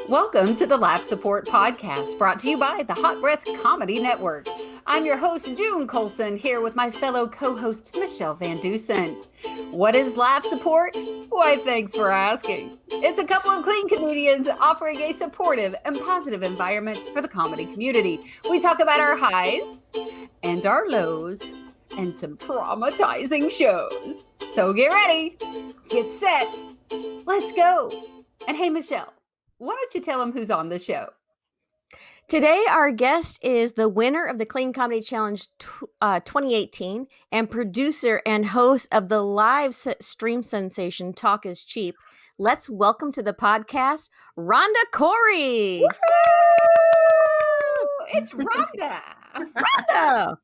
Welcome to the Laugh Support Podcast, brought to you by the Hot Breath Comedy Network. I'm your host, June Colson, here with my fellow co-host, Michele VanDusen. What is Laugh Support? Why, thanks for asking. It's a couple of clean comedians offering a supportive and positive environment for the comedy community. We talk about our highs and our lows and some traumatizing shows. So get ready, get set, let's go. And hey, Michele, why don't you tell them who's on the show? Today, our guest is the winner of the Clean Comedy Challenge 2018 and producer and host of the live stream sensation Talk is Cheap. Let's welcome to the podcast, Rhonda Corey. Woo-hoo! It's Rhonda. Rhonda.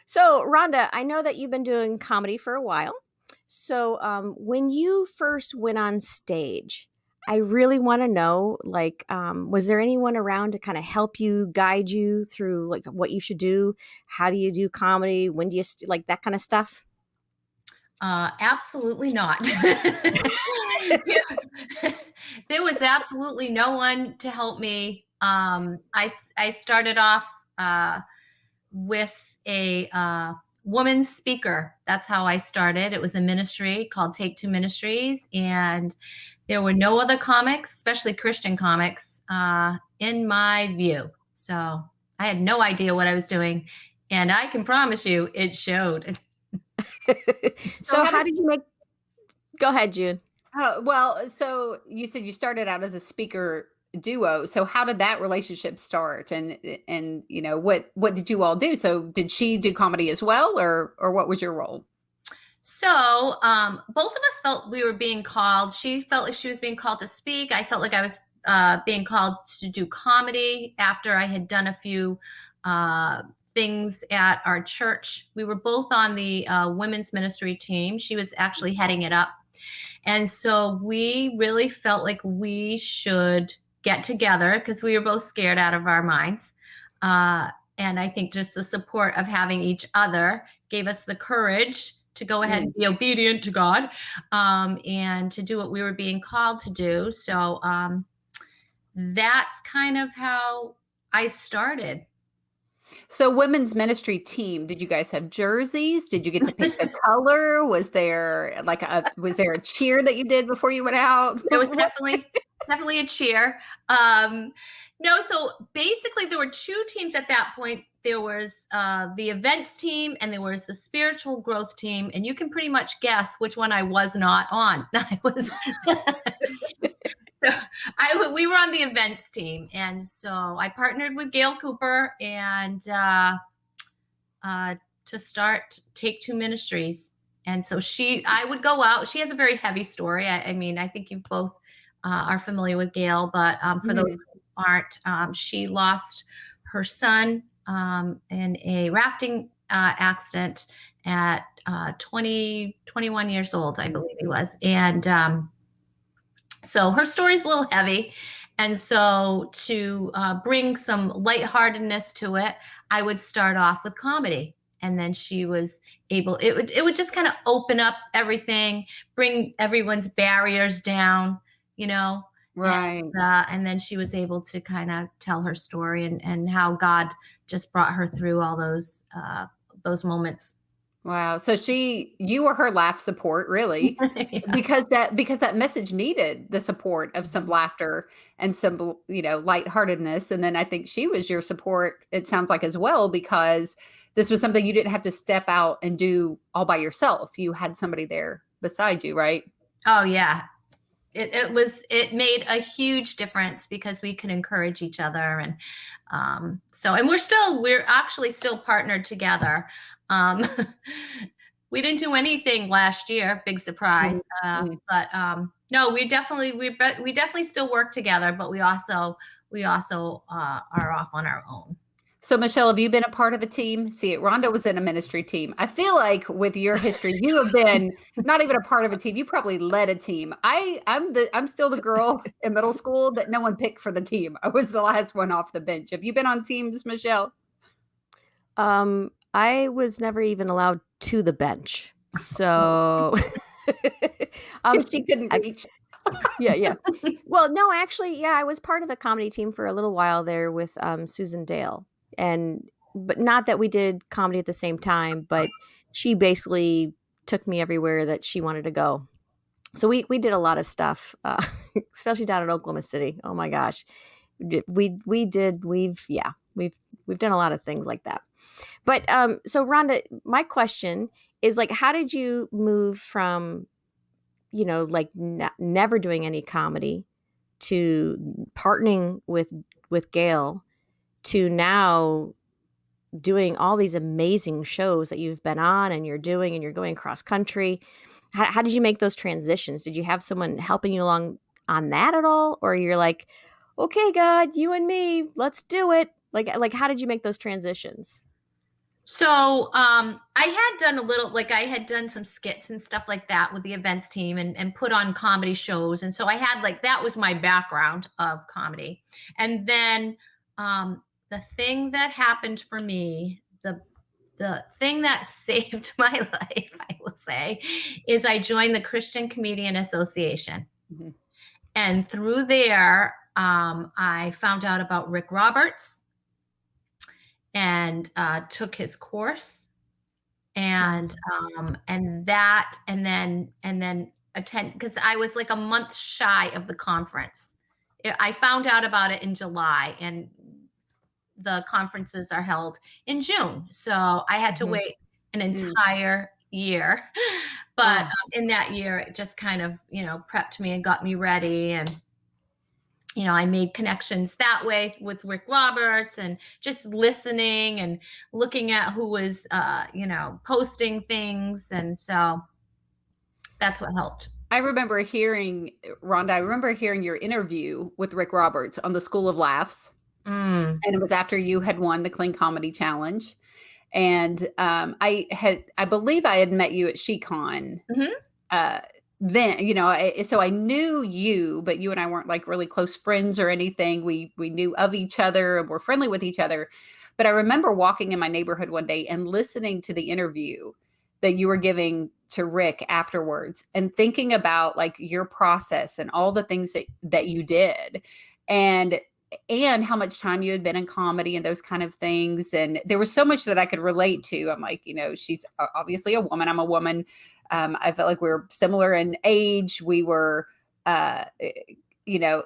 So, Rhonda, I know that you've been doing comedy for a while. So, when you first went on stage, I really want to know, was there anyone around to kind of help you, guide you through what you should do? How do you do comedy? When do you that kind of stuff? Absolutely not. There was absolutely no one to help me. I started off with a woman's speaker. That's how I started. It was a ministry called Two Ministries, and there were no other comics, especially Christian comics, in my view. So I had no idea what I was doing, and I can promise you it showed. So how did you make... Go ahead, June. Well, so you said you started out as a speaker duo. So how did that relationship start? And you know, what did you all do? So did she do comedy as well, or what was your role? So both of us felt we were being called. She felt like she was being called to speak. I felt like I was being called to do comedy after I had done a few things at our church. We were both on the women's ministry team. She was actually heading it up. And so we really felt like we should get together because we were both scared out of our minds. And I think just the support of having each other gave us the courage to go ahead and be obedient to God, and to do what we were being called to do. So that's kind of how I started. So women's ministry team, did you guys have jerseys? Did you get to pick the color? Was there a cheer that you did before you went out? There was definitely a cheer. No, so basically there were two teams at that point. There was the events team and there was the spiritual growth team. And you can pretty much guess which one I was not on. We were on the events team. And so I partnered with Gail Cooper and to start Two Ministries. And so I would go out. She has a very heavy story. I mean, I think you both are familiar with Gail, but for those who aren't, she lost her son in a rafting accident at 21 years old, I believe he was. And so her story's a little heavy. And so to bring some lightheartedness to it, I would start off with comedy. And then she was able, it would just kind of open up everything, bring everyone's barriers down, you know. Right. And then she was able to kind of tell her story and how God just brought her through all those moments. Wow. So you were her laugh support, really, Yeah. because that message needed the support of some laughter and some, lightheartedness. And then I think she was your support, it sounds like, as well, because this was something you didn't have to step out and do all by yourself. You had somebody there beside you, right? Oh, yeah. It made a huge difference because we could encourage each other. And and we're actually still partnered together. We didn't do anything last year, big surprise. But no, we definitely still work together, but we also are off on our own. So, Michele, have you been a part of a team? See, Rhonda was in a ministry team. I feel like with your history, you have been not even a part of a team. You probably led a team. I'm still the girl in middle school that no one picked for the team. I was the last one off the bench. Have you been on teams, Michele? I was never even allowed to the bench. So she couldn't reach. Yeah. Well, no, actually, yeah, I was part of a comedy team for a little while there with Susan Dale, but not that we did comedy at the same time, but she basically took me everywhere that she wanted to go. So we did a lot of stuff, especially down in Oklahoma City. Oh my gosh, we've done a lot of things like that. But so Rhonda, my question is like, how did you move from like never doing any comedy to partnering with Gail to now doing all these amazing shows that you've been on and you're doing and you're going cross country? How did you make those transitions? Did you have someone helping you along on that at all, or you're like, okay, God, you and me, let's do it? Like how did you make those transitions? So I had done a little, like I had done some skits and stuff like that with the events team and put on comedy shows. And so I had like, that was my background of comedy. And then the thing that happened for me, the thing that saved my life, I will say, is I joined the Christian Comedian Association. Mhm. And through there, I found out about Rick Roberts and took his course and then attend, because I was like a month shy of the conference. I found out about it in July, and the conferences are held in June, so I had to Mhm. wait an entire year. But Oh. in that year, it just kind of prepped me and got me ready, and I made connections that way with Rick Roberts and just listening and looking at who was, posting things. And so that's what helped. I remember hearing, Rhonda, I remember hearing your interview with Rick Roberts on the School of Laughs. Mm. And it was after you had won the Clean Comedy Challenge. And I believe I had met you at SheCon. Mhm. Then, so I knew you, but you and I weren't like really close friends or anything. We knew of each other and were friendly with each other. But I remember walking in my neighborhood one day and listening to the interview that you were giving to Rick afterwards and thinking about like your process and all the things that you did. And how much time you had been in comedy and those kind of things. And there was so much that I could relate to. I'm like, she's obviously a woman. I'm a woman. I felt like we were similar in age. We were,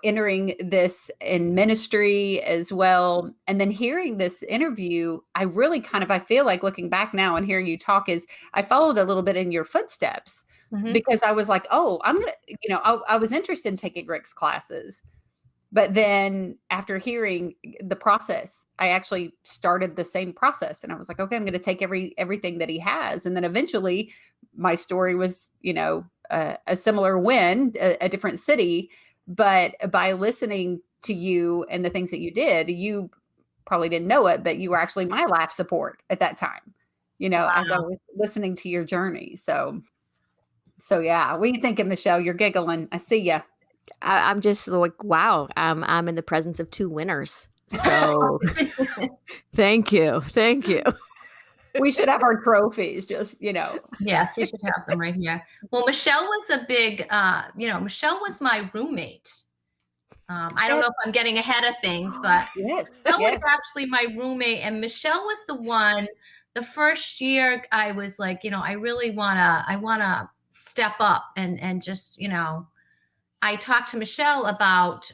entering this in ministry as well. And then hearing this interview, I really I feel like looking back now and hearing you talk is I followed a little bit in your footsteps Mhm. because I was like, oh, I'm going to, I was interested in taking Rick's classes. But then after hearing the process, I actually started the same process and I was like, okay, I'm going to take everything that he has. And then eventually my story was, a similar win, a different city. But by listening to you and the things that you did, you probably didn't know it, but you were actually my laugh support at that time, as I Wow. was listening to your journey. So yeah, what are you thinking, Michelle? You're giggling. I see ya. I'm just like, wow, I'm in the presence of two winners. So thank you. We should have our trophies, just, Yes, you should have them right here. Well, Michelle was a big, Michelle was my roommate. I don't know if I'm getting ahead of things, but Yes, Michelle was yes. actually my roommate, and Michelle was the one. The first year, I was like, I really I wanna step up and just, I talked to Michelle about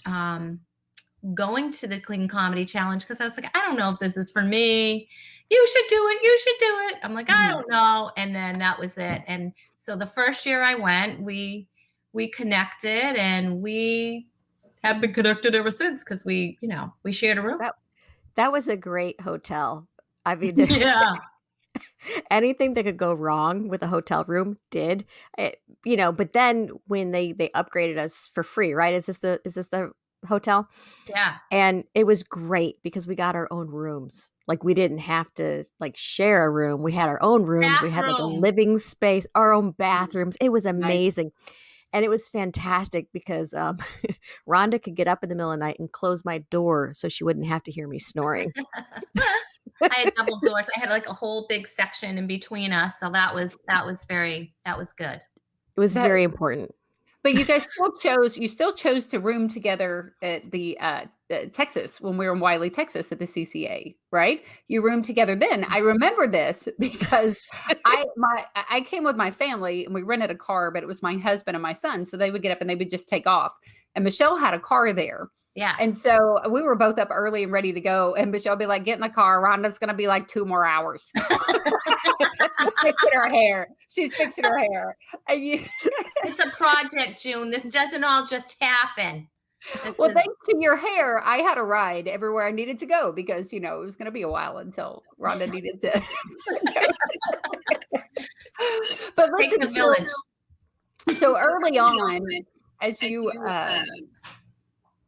going to the Clean Comedy Challenge because I was like, I don't know if this is for me. You should do it. You should do it. I'm like, I Mhm. don't know. And then that was it. And so the first year I went, we connected, and we have been connected ever since because we shared a room. That was a great hotel. I mean, Yeah. anything that could go wrong with a hotel room did. But then when they upgraded us for free, right? Is this the hotel? Yeah. And it was great because we got our own rooms. Like we didn't have to like share a room. We had our own rooms. We had like a Bathroom. living space, our own bathrooms. It was Nice. amazing. And it was fantastic because Rhonda could get up in the middle of the night and close my door so she wouldn't have to hear me snoring. I had double doors. I had like a whole big section in between us. So that was good. It was That very important. But you guys still chose to room together at the Texas when we were in Wiley, Texas at the CCA, right? You roomed together then. I remember this because I came with my family and we rented a car, but it was my husband and my son. So they would get up and they would just take off. And Michele had a car there. Yeah. And so we were both up early and ready to go. And Michele would be like, get in the car. Rhonda's going to be like 2 more hours. Fixing her hair. She's fixing her hair. It's a project, June. This doesn't all just happen. Well, thanks to your hair, I had a ride everywhere I needed to go because, it was going to be a while until Rhonda needed to. But Take the village. So early on, as you,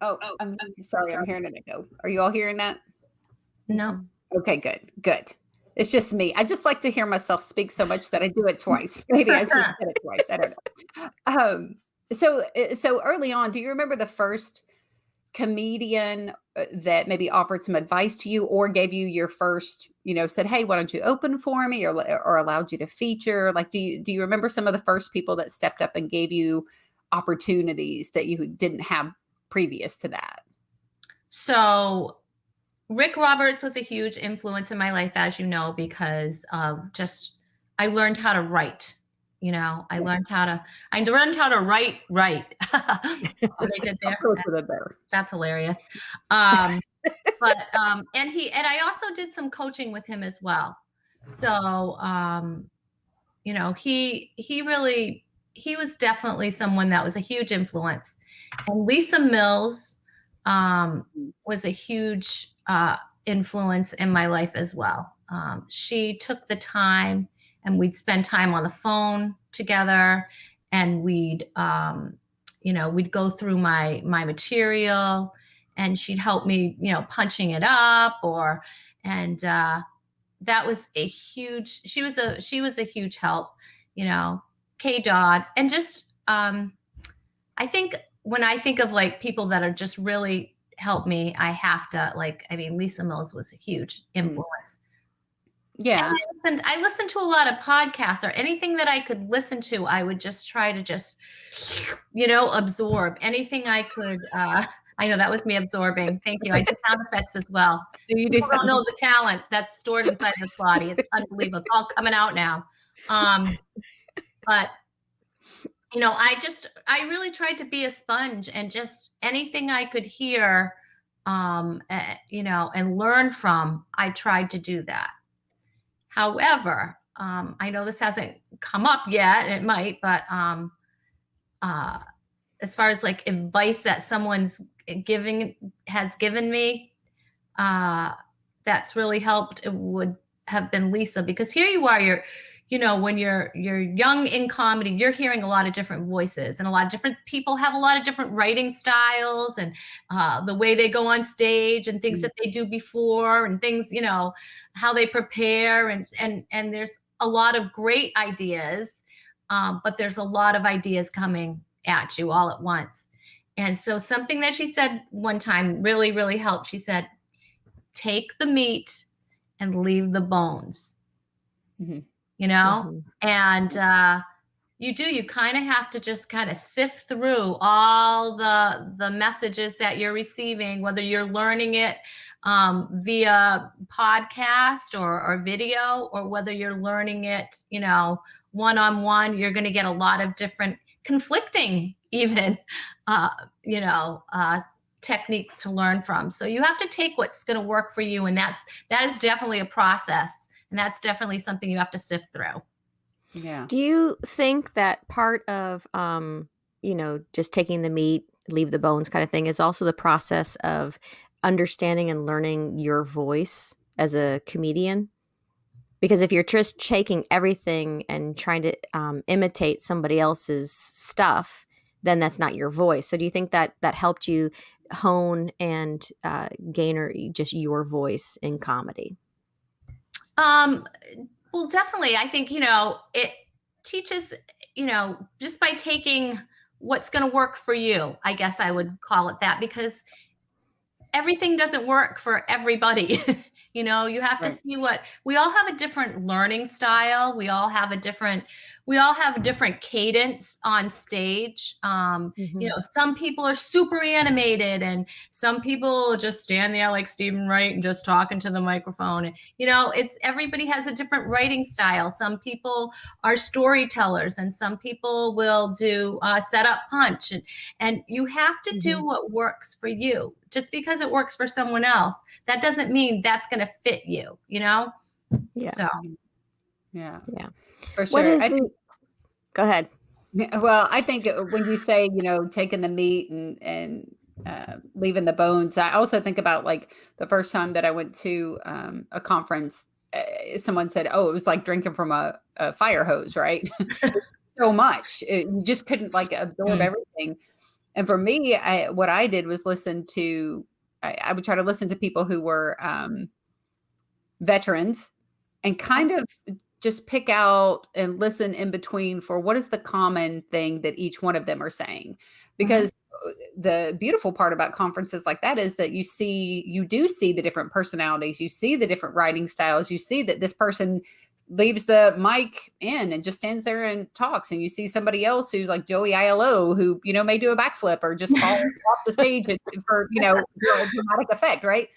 I'm sorry, I'm hearing an echo. Are you all hearing that? No. Okay, good. It's just me. I just like to hear myself speak so much that I do it twice. Maybe I should have said it twice. I don't know. So early on, do you remember the first comedian that maybe offered some advice to you or gave you your first, said, hey, why don't you open for me or allowed you to feature? Like, do you remember some of the first people that stepped up and gave you opportunities that you didn't have previous to that? So Rick Roberts was a huge influence in my life, as you know, because of I learned how to write. I learned how to write. What they did there. That's hilarious. And I also did some coaching with him as well. So, he was definitely someone that was a huge influence. And Lisa Mills was a huge influence in my life as well. She took the time and we'd spend time on the phone together and we'd go through my material and she'd help me, punching it up that was she was a huge help, Kay Dodd. And just, I think when I think of like people that are just really helped me, I have to Lisa Mills was a huge influence. Yeah. And I listened to a lot of podcasts or anything that I could listen to. I would just try to absorb anything I could. I know that was me absorbing. Thank you. I did sound effects as well. People don't know the talent that's stored inside this body. It's unbelievable. It's all coming out now. But I really tried to be a sponge and just anything I could hear, and learn from, I tried to do that. However, I know this hasn't come up yet, it might, but as far as like advice that someone's has given me, that's really helped, it would have been Lisa, because here you are, when you're young in comedy, you're hearing a lot of different voices and a lot of different people have a lot of different writing styles and the way they go on stage and things that they do before and things, how they prepare and there's a lot of great ideas, but there's a lot of ideas coming at you all at once. And so something that she said one time really, really helped. She said, take the meat and leave the bones. Mm-hmm. And you kind of have to just kind of sift through all the messages that you're receiving, whether you're learning it via podcast or video, or whether you're learning it, one-on-one. You're going to get a lot of different conflicting even, techniques to learn from. So you have to take what's going to work for you. And that is definitely a process. And that's definitely something you have to sift through. Yeah. Do you think that part of, just taking the meat, leave the bones kind of thing is also the process of understanding and learning your voice as a comedian? Because if you're just taking everything and trying to imitate somebody else's stuff, then that's not your voice. So do you think that helped you hone and gain just your voice in comedy? Well, definitely. I think, it teaches, just by taking what's going to work for you, I guess I would call it that, because everything doesn't work for everybody. You have to see we all have a different learning style. We all have a different we all have a different cadence on stage. You know, some people are super animated and some people just stand there like Stephen Wright and just talking to the microphone. And, you know, everybody has a different writing style. Some people are storytellers and some people will do set up punch. And you have to do what works for you. Just because it works for someone else, that doesn't mean that's going to fit you, you know? Yeah. So. Yeah. For sure. Go ahead. Well, I think when you say, you know, taking the meat and leaving the bones, I also think about like the first time that I went to a conference, someone said, oh, it was like drinking from a fire hose, right? So much. You just couldn't like absorb everything. And for me, what I did was I would try to listen to people who were veterans and kind of just pick out and listen in between for what is the common thing that each one of them are saying. Because the beautiful part about conferences like that is that you do see the different personalities, you see the different writing styles, you see that this person leaves the mic in and just stands there and talks. And you see somebody else who's like Joey ILO, who, you know, may do a backflip or just fall off the stage for, you know, dramatic effect. Right.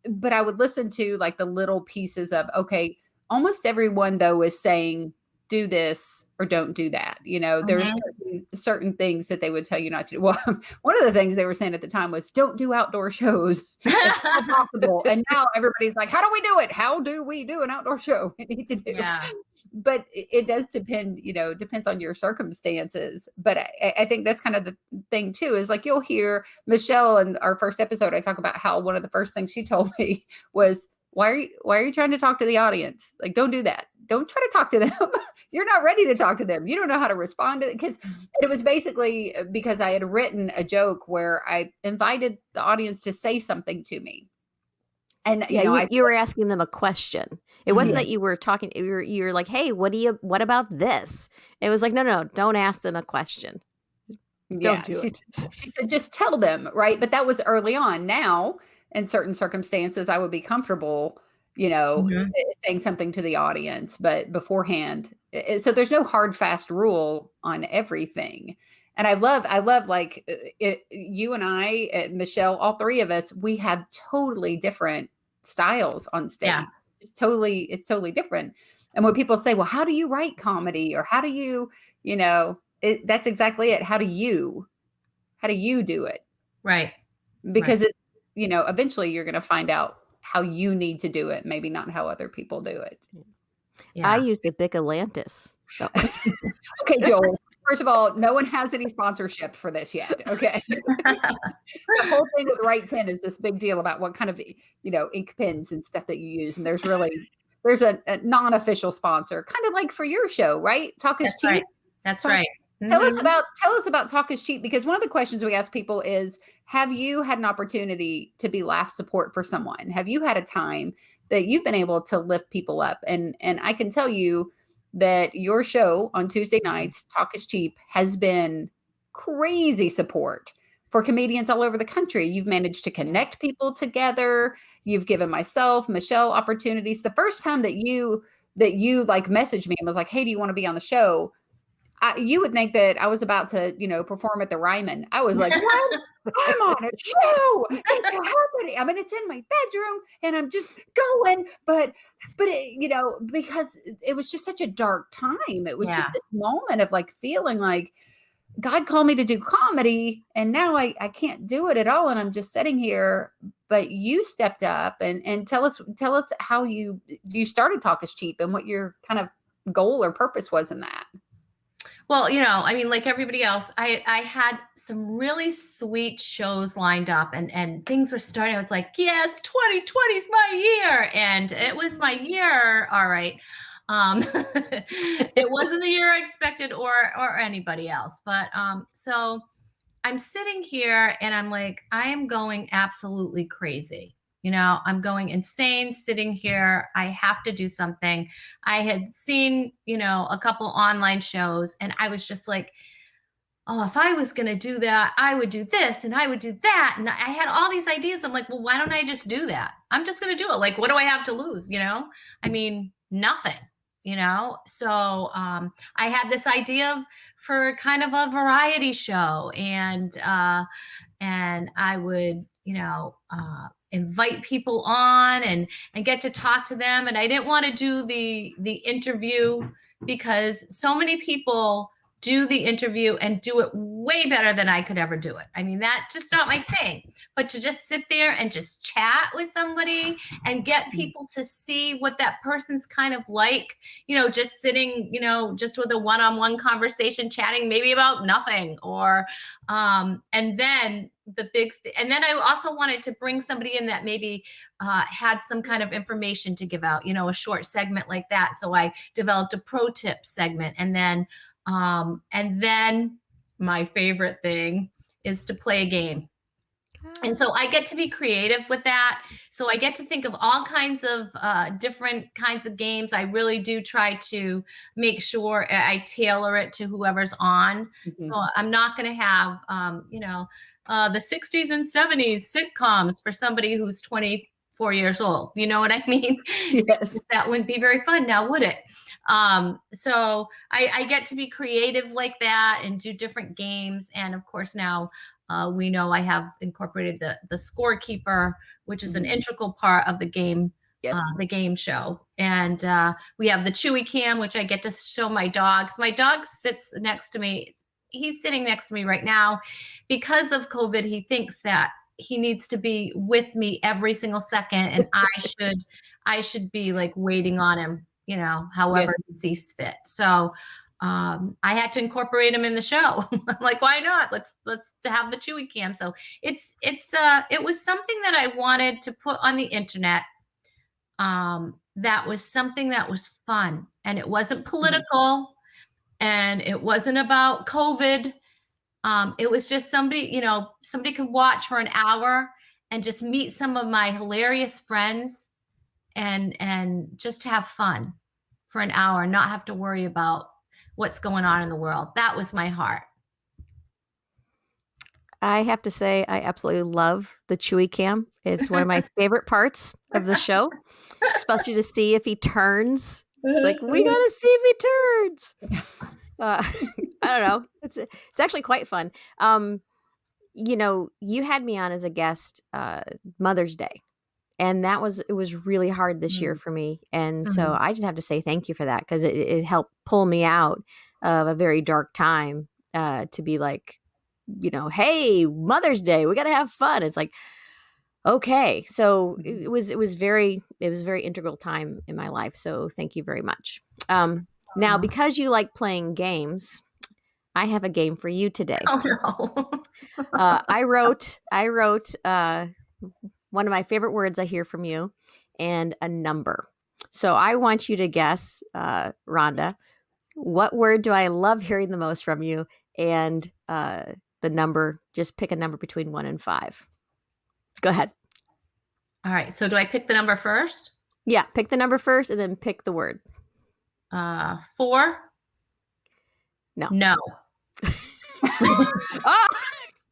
But I would listen to like the little pieces of, okay, almost everyone though is saying, do this or don't do that. You know, there's certain things that they would tell you not to do. Well, one of the things they were saying at the time was don't do outdoor shows. It's not possible. And now everybody's like, how do we do it? How do we do an outdoor show? We need to do. Yeah. But it does depend, you know, depends on your circumstances. But I think that's kind of the thing too, is like, you'll hear Michele in our first episode, I talk about how one of the first things she told me was, why are you trying to talk to the audience? Like, don't do that. Don't try to talk to them. You're not ready to talk to them. You don't know how to respond to it. Because it was basically because I had written a joke where I invited the audience to say something to me. And you were asking them a question. It wasn't that you were talking. You were like, "Hey, what about this?" It was like, no, don't ask them a question. Don't do it. She said, just tell them, right? But that was early on. Now, in certain circumstances, I would be comfortable, you know, saying something to the audience, but beforehand. So there's no hard, fast rule on everything. And I love like you and I, Michele, all three of us, we have totally different styles on stage. Yeah. It's totally different. And when people say, well, how do you write comedy? Or how do you, you know, that's exactly it. How do you do it? Right. Because it's, you know, eventually you're going to find out how you need to do it. Maybe not how other people do it. Yeah. I use the Big Atlantis. Oh. Okay, Joel. First of all, no one has any sponsorship for this yet. Okay. The whole thing with Right 10 is this big deal about what kind of, you know, ink pens and stuff that you use. And there's a non-official sponsor, kind of like for your show, right? Talk is Cheap. Right. That's right. Tell us about Talk is Cheap, because one of the questions we ask people is, have you had an opportunity to be laugh support for someone? Have you had a time that you've been able to lift people up? And I can tell you that your show on Tuesday nights, Talk is Cheap, has been crazy support for comedians all over the country. You've managed to connect people together. You've given myself, Michele, opportunities. The first time that you like messaged me and was like, hey, do you want to be on the show? You would think that I was about to, you know, perform at the Ryman. I was like, what? I'm on a show. It's happening. I mean, it's in my bedroom and I'm just going. But it, you know, because it was just such a dark time. It was just this moment of like feeling like God called me to do comedy and now I can't do it at all. And I'm just sitting here. But you stepped up and tell us how you started Talk is Cheap and what your kind of goal or purpose was in that. Well, you know, I mean, like everybody else, I had some really sweet shows lined up and things were starting. I was like, yes, 2020 is my year. And it was my year. All right. It wasn't the year I expected or anybody else. But so I'm sitting here and I'm like, I am going absolutely crazy. You know, I'm going insane sitting here. I have to do something. I had seen, you know, a couple online shows and I was just like, oh, if I was going to do that, I would do this and I would do that. And I had all these ideas. I'm like, well, why don't I just do that? I'm just going to do it. Like, what do I have to lose? You know, I mean, nothing. So I had this idea for kind of a variety show, and I would, invite people on and get to talk to them. And I didn't want to do the interview because so many people do the interview and do it way better than I could ever do it. I mean, that's just not my thing. But to just sit there and just chat with somebody and get people to see what that person's kind of like, just sitting, just with a one-on-one conversation, chatting maybe about nothing, or and then and then I also wanted to bring somebody in that maybe had some kind of information to give out, a short segment like that. So I developed a pro tip segment, and then my favorite thing is to play a game. And so I get to be creative with that. So I get to think of all kinds of different kinds of games. I really do try to make sure I tailor it to whoever's on. Mm-hmm. So I'm not going to have, the 60s and 70s sitcoms for somebody who's 24 years old. You know what I mean? Yes. That wouldn't be very fun now, would it? So I get to be creative like that and do different games. And of course now, we know I have incorporated the scorekeeper, which is an integral part of the game, the game show. And we have the Chewy cam, which I get to show my dogs. My dog sits next to me. He's sitting next to me right now. Because of COVID, he thinks that he needs to be with me every single second, and I should be like waiting on him, however he sees fit. So I had to incorporate him in the show. I'm like, why not? Let's have the Chewy cam. So it was something that I wanted to put on the internet. That was something that was fun, and it wasn't political, and it wasn't about COVID. It was just somebody could watch for an hour and just meet some of my hilarious friends and just have fun for an hour, not have to worry about what's going on in the world. That was my heart. I have to say, I absolutely love the Chewy cam. It's one of my favorite parts of the show, especially to see if he turns. Like, we got to see if he turns. I don't know. It's actually quite fun. You had me on as a guest Mother's Day, and it was really hard this year for me. And so I just have to say thank you for that, because it helped pull me out of a very dark time to be like, hey, Mother's Day, we got to have fun. It's like, okay. So it was very integral time in my life. So thank you very much. Now, because you like playing games, I have a game for you today. Oh no. I wrote one of my favorite words I hear from you, and a number. So I want you to guess, Rhonda, what word do I love hearing the most from you? And the number, just pick a number between 1 and 5. Go ahead. All right. So do I pick the number first? Yeah, pick the number first and then pick the word. 4? No. Oh,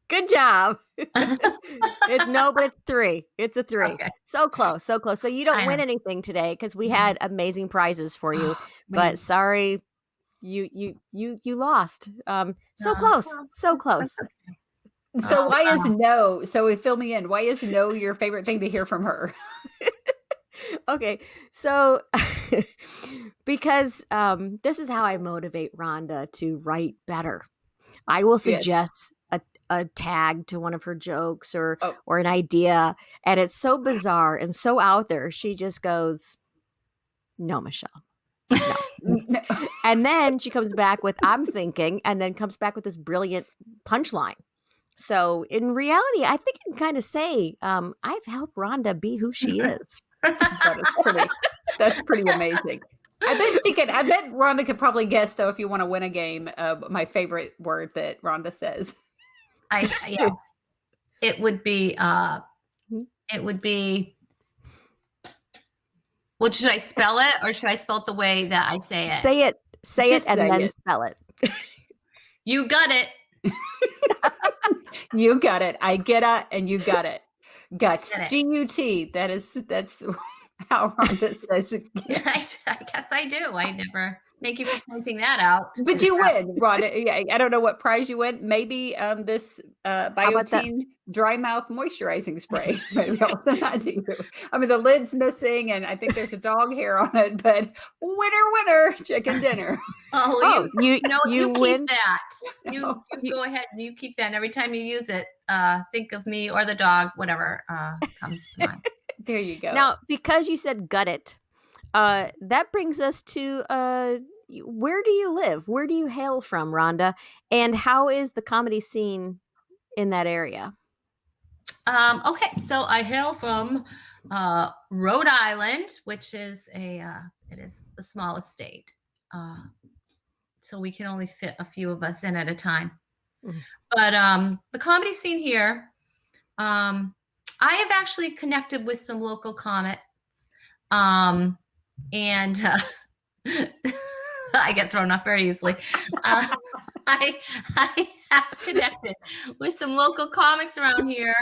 good job. It's no, but it's 3. It's a 3. Okay. So close. So you don't win anything today, because we had amazing prizes for you. But sorry, you lost. So close. So close. So why is no? So fill me in. Why is no your favorite thing to hear from her? Okay, so because this is how I motivate Rhonda to write better. I will suggest a tag to one of her jokes or an idea, and it's so bizarre and so out there. She just goes, "No, Michele." No. And then she comes back with, "I'm thinking," and then comes back with this brilliant punchline. So in reality, I think you can kind of say, I've helped Rhonda be who she is. That's pretty amazing. I bet Rhonda could probably guess, though, if you want to win a game, my favorite word that Rhonda says. Yes. It would be, well, should I spell it, or should I spell it the way that I say it? Say it and then spell it. You got it. You got it. I get it, and you got it. Gut. Gut. That's how Rhonda says it. I guess I do. I never. Thank you for pointing that out. But you win, Rhonda. Yeah, I don't know what prize you win. Maybe this about that? Biotine dry mouth moisturizing spray. Maybe I'll send that to you. I mean, the lid's missing, and I think there's a dog hair on it. But winner, chicken dinner. Oh, you keep win. that. No. You go ahead and you keep that. And every time you use it, think of me or the dog, whatever comes to mind. There you go. Now, because you said gut it, that brings us to where do you live? Where do you hail from, Rhonda? And how is the comedy scene in that area? Okay, so I hail from Rhode Island, which is it is the smallest state. So we can only fit a few of us in at a time. Mm-hmm. But the comedy scene here, I have actually connected with some local comics. And I get thrown off very easily. I have connected with some local comics around here,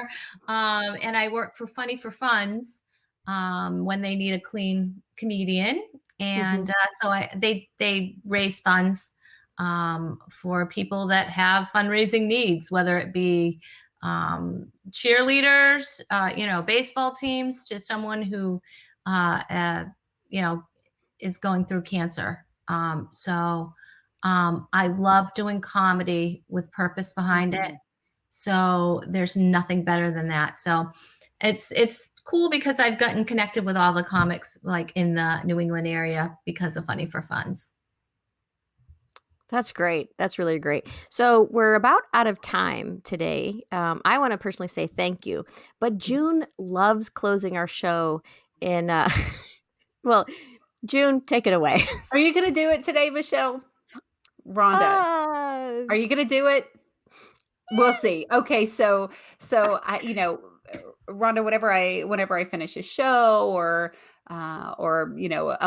and I work for Funny for Funds when they need a clean comedian, and so they raise funds for people that have fundraising needs, whether it be cheerleaders, baseball teams, to someone who is going through cancer. So I love doing comedy with purpose behind it. So there's nothing better than that. So it's cool because I've gotten connected with all the comics like in the New England area because of Funny for Funds. That's great. That's really great. So we're about out of time today. I want to personally say thank you, but June loves closing our show in, well, June, take it away. Are you going to do it today, Michele? Rhonda, are you going to do it? We'll see. Okay. So I, Rhonda, whenever I finish a show or a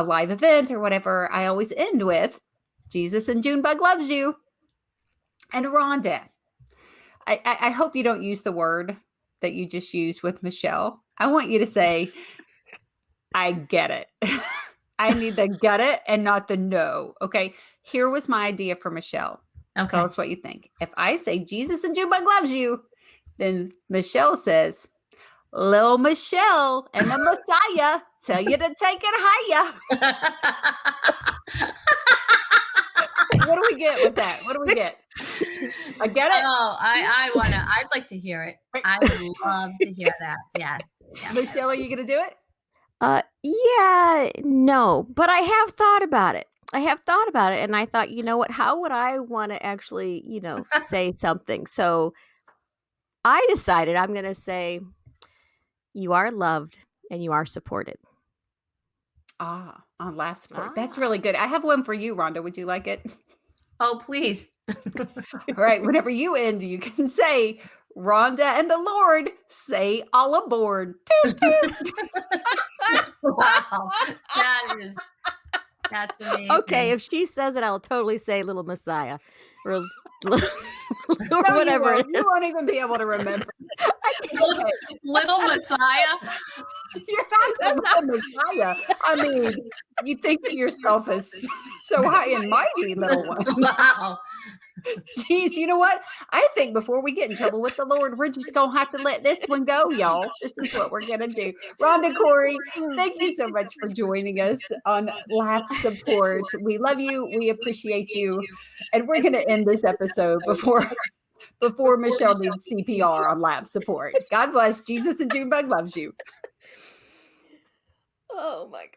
live event or whatever, I always end with Jesus and Junebug loves you. And Rhonda, I hope you don't use the word that you just used with Michele. I want you to say, I get it. I need the get it and not the no. Okay. Here was my idea for Michele. Okay. Tell us what you think. If I say Jesus and Junebug loves you, then Michele says, Lil Michele and the Messiah tell you to take it higher. What do we get with that? What do we get? I get it. Oh, I'd like to hear it. I would love to hear that. Yes. Michele, are you going to do it? Yeah, no, but I have thought about it. And I thought, you know what, how would I want to actually, say something? So I decided I'm going to say, you are loved and you are supported. On laugh support. That's really good. I have one for you, Rhonda. Would you like it? Oh, please. All right. Whenever you end, you can say, Rhonda and the Lord say all aboard. Wow. That's amazing. Okay, if she says it, I'll totally say Little Messiah. Or whatever. You won't even be able to remember. Little Messiah? You're not the Little Messiah. I mean, you think of yourself as so high and mighty, little one. Wow. Jeez, you know what? I think before we get in trouble with the Lord, we're just going to have to let this one go, y'all. This is what we're going to do. Rhonda Corey, thank you so much for joining us on Laugh Support. We love you. We appreciate you. And we're going to end this episode before Michele needs CPR on Laugh Support. God bless. Jesus and Junebug loves you. Oh, my God.